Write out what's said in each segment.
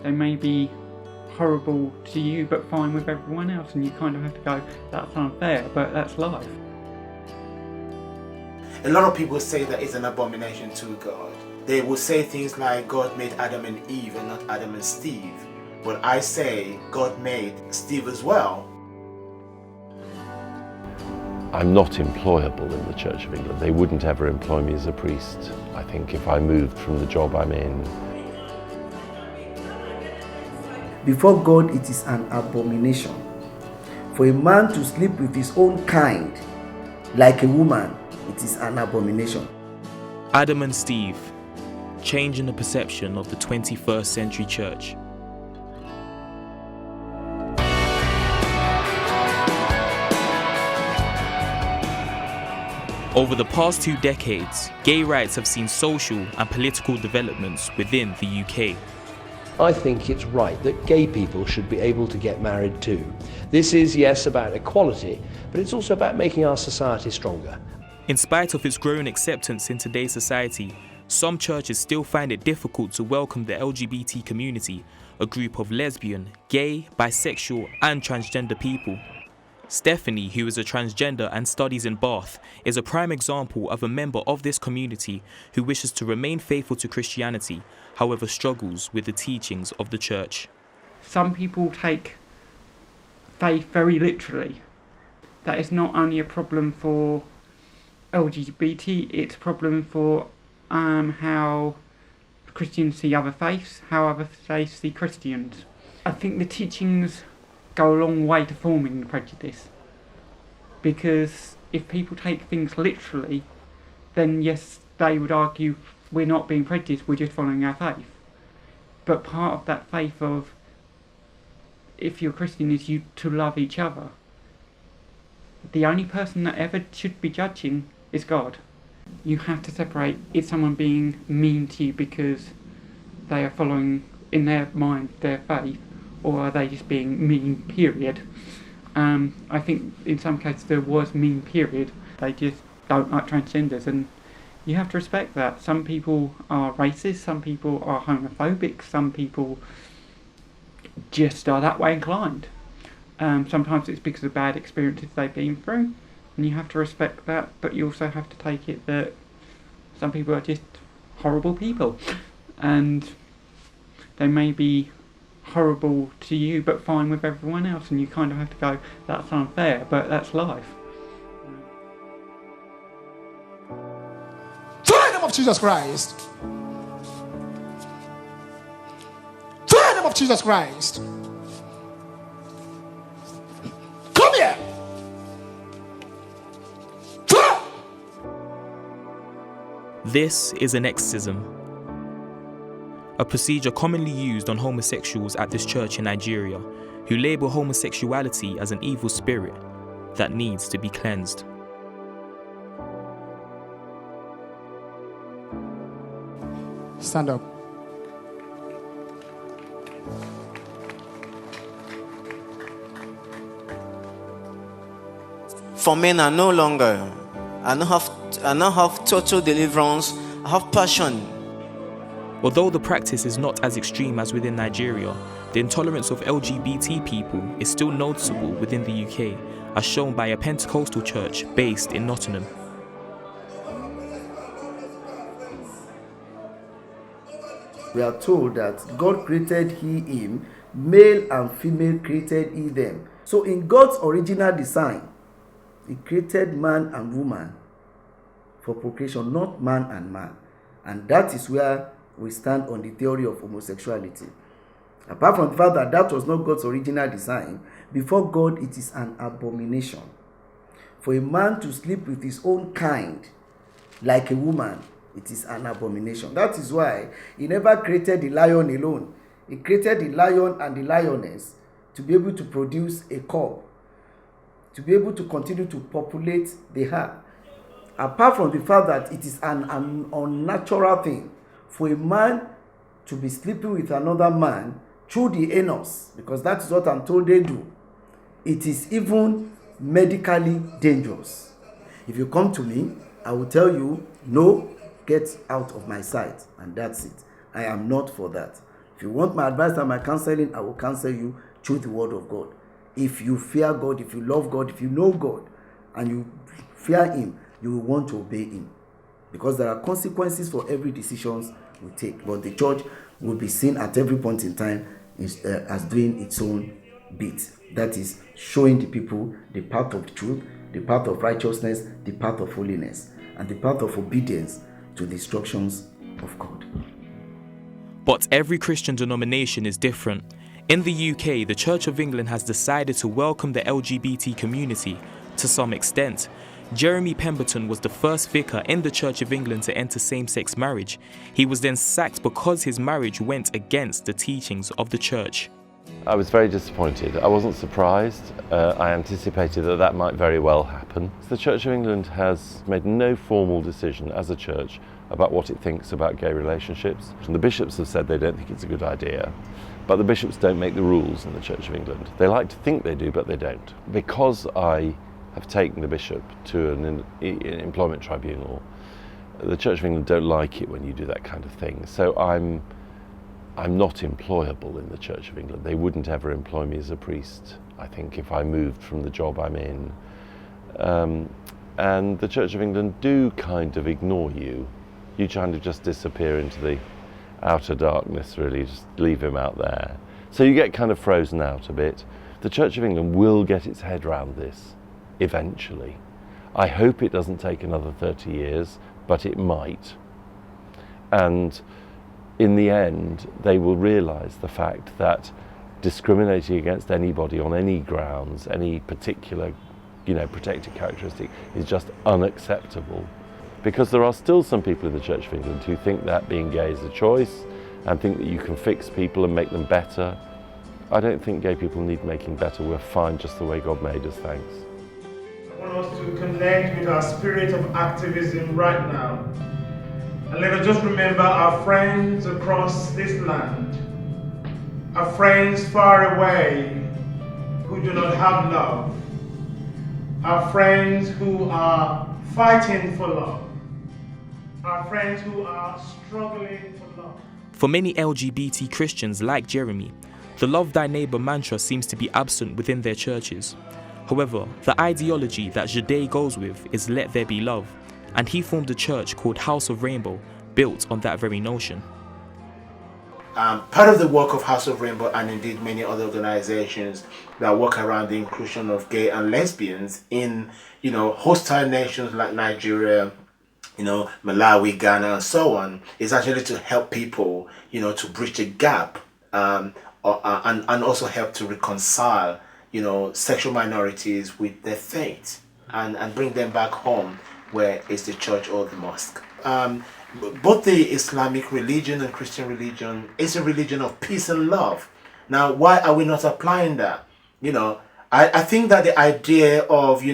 They may be horrible to you but fine with everyone else, and you kind of have to go, that's unfair, but that's life. A lot of people say that it's an abomination to God. They will say things like God made Adam and Eve and not Adam and Steve. But I say God made Steve as well. I'm not employable in the Church of England. They wouldn't ever employ me as a priest. I think if I moved from the job I'm in. Before God, it is an abomination for a man to sleep with his own kind like a woman. It is an abomination. Adam and Steve, changing the perception of the 21st century church. Over the past 2 decades, gay rights have seen social and political developments within the UK. I think it's right that gay people should be able to get married too. This is, yes, about equality, but it's also about making our society stronger. In spite of its growing acceptance in today's society, some churches still find it difficult to welcome the LGBT community, a group of lesbian, gay, bisexual and transgender people. Stephanie, who is a transgender and studies in Bath, is a prime example of a member of this community who wishes to remain faithful to Christianity, however struggles with the teachings of the church. Some people take faith very literally. That is not only a problem for LGBT, it's a problem for how Christians see other faiths, how other faiths see Christians. I think the teachings go a long way to forming the prejudice, because if people take things literally, then yes, they would argue we're not being prejudiced, we're just following our faith. But part of that faith of, if you're Christian, is you to love each other. The only person that ever should be judging is God. You have to separate, is someone being mean to you because they are following, in their mind, their faith, or are they just being mean, period? I think in some cases there was mean, period. They just don't like transgenders, and you have to respect that. Some people are racist, some people are homophobic, some people just are that way inclined. Sometimes it's because of bad experiences they've been through, and you have to respect that, but you also have to take it that some people are just horrible people, and they may be horrible to you but fine with everyone else, and you kind of have to go, that's unfair, but that's life. To the name of Jesus Christ. To the name of Jesus Christ. Come here. This is an exorcism, a procedure commonly used on homosexuals at this church in Nigeria, who label homosexuality as an evil spirit that needs to be cleansed. Stand up. For men are no longer. I now have total deliverance. I have passion. Although the practice is not as extreme as within Nigeria, the intolerance of LGBT people is still noticeable within the UK, as shown by a Pentecostal church based in Nottingham. We are told that God created him, male and female created he them. So in God's original design, he created man and woman for procreation, not man and man. And that is where we stand on the theory of homosexuality. Apart from the fact that that was not God's original design, before God it is an abomination for a man to sleep with his own kind like a woman. It is an abomination. That is why he never created the lion alone. He created the lion and the lioness to be able to produce a cub, to be able to continue to populate the earth. Apart from the fact that it is an unnatural thing for a man to be sleeping with another man through the anus, because that is what I'm told they do. It is even medically dangerous. If you come to me, I will tell you, no, get out of my sight, and that's it. I am not for that. If you want my advice and my counseling, I will counsel you through the word of God. If you fear God, if you love God, if you know God, and you fear Him, you will want to obey Him. Because there are consequences for every decision we take. But the church will be seen at every point in time as doing its own bit. That is, showing the people the path of truth, the path of righteousness, the path of holiness, and the path of obedience to the instructions of God. But every Christian denomination is different. In the UK, the Church of England has decided to welcome the LGBT community to some extent. Jeremy Pemberton was the first vicar in the Church of England to enter same-sex marriage. He was then sacked because his marriage went against the teachings of the church. I was very disappointed. I wasn't surprised. I anticipated that that might very well happen. The Church of England has made no formal decision as a church about what it thinks about gay relationships. And the bishops have said they don't think it's a good idea. But the bishops don't make the rules in the Church of England. They like to think they do, but they don't. Because I have taken the bishop to an employment tribunal, the Church of England don't like it when you do that kind of thing. So I'm not employable in the Church of England. They wouldn't ever employ me as a priest, I think, if I moved from the job I'm in. And the Church of England do kind of ignore you. You kind of just disappear into the outer darkness, really, just leave him out there. So you get kind of frozen out a bit. The Church of England will get its head round this eventually. I hope it doesn't take another 30 years, but it might. And in the end, they will realise the fact that discriminating against anybody on any grounds, any particular, protected characteristic, is just unacceptable. Because there are still some people in the Church of England who think that being gay is a choice and think that you can fix people and make them better. I don't think gay people need making better. We're fine just the way God made us, thanks. I want us to connect with our spirit of activism right now. And let us just remember our friends across this land, our friends far away who do not have love, our friends who are fighting for love, our friends who are struggling for love. For many LGBT Christians like Jeremy, the love thy neighbour mantra seems to be absent within their churches. However, the ideology that Jade goes with is let there be love, and he formed a church called House of Rainbow, built on that very notion. Part of the work of House of Rainbow, and indeed many other organizations that work around the inclusion of gay and lesbians in, hostile nations like Nigeria, Malawi, Ghana, and so on, is actually to help people, to bridge the gap, and also help to reconcile, sexual minorities with their faith and bring them back home where is the church or the mosque. Both the Islamic religion and Christian religion is a religion of peace and love. Now, why are we not applying that? I think that the idea of,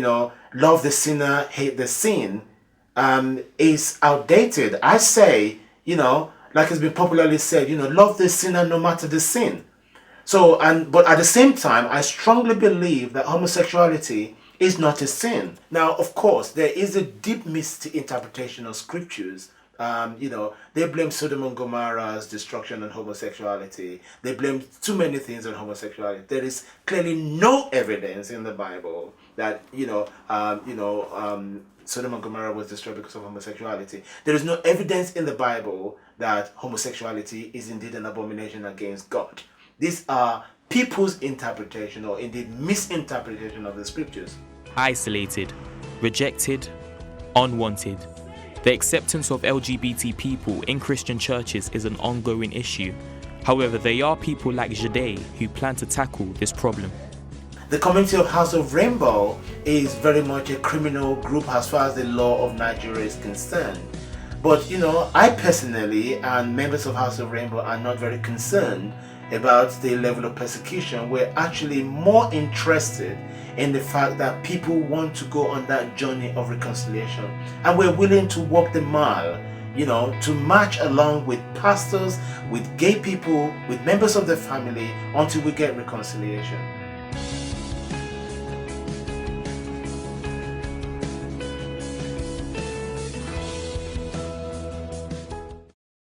love the sinner, hate the sin, is outdated. I say, like it's been popularly said, love the sinner no matter the sin. So, but at the same time, I strongly believe that homosexuality is not a sin. Now, of course, there is a deep misinterpretation of scriptures. They blame Sodom and Gomorrah's destruction on homosexuality. They blame too many things on homosexuality. There is clearly no evidence in the Bible that Sodom and Gomorrah was destroyed because of homosexuality. There is no evidence in the Bible that homosexuality is indeed an abomination against God. These are people's interpretation or indeed misinterpretation of the scriptures. Isolated, rejected, unwanted. The acceptance of LGBT people in Christian churches is an ongoing issue. However, there are people like Jade who plan to tackle this problem. The community of House of Rainbow is very much a criminal group as far as the law of Nigeria is concerned. But, I personally and members of House of Rainbow are not very concerned about the level of persecution. We're actually more interested in the fact that people want to go on that journey of reconciliation. And we're willing to walk the mile, to march along with pastors, with gay people, with members of the family until we get reconciliation.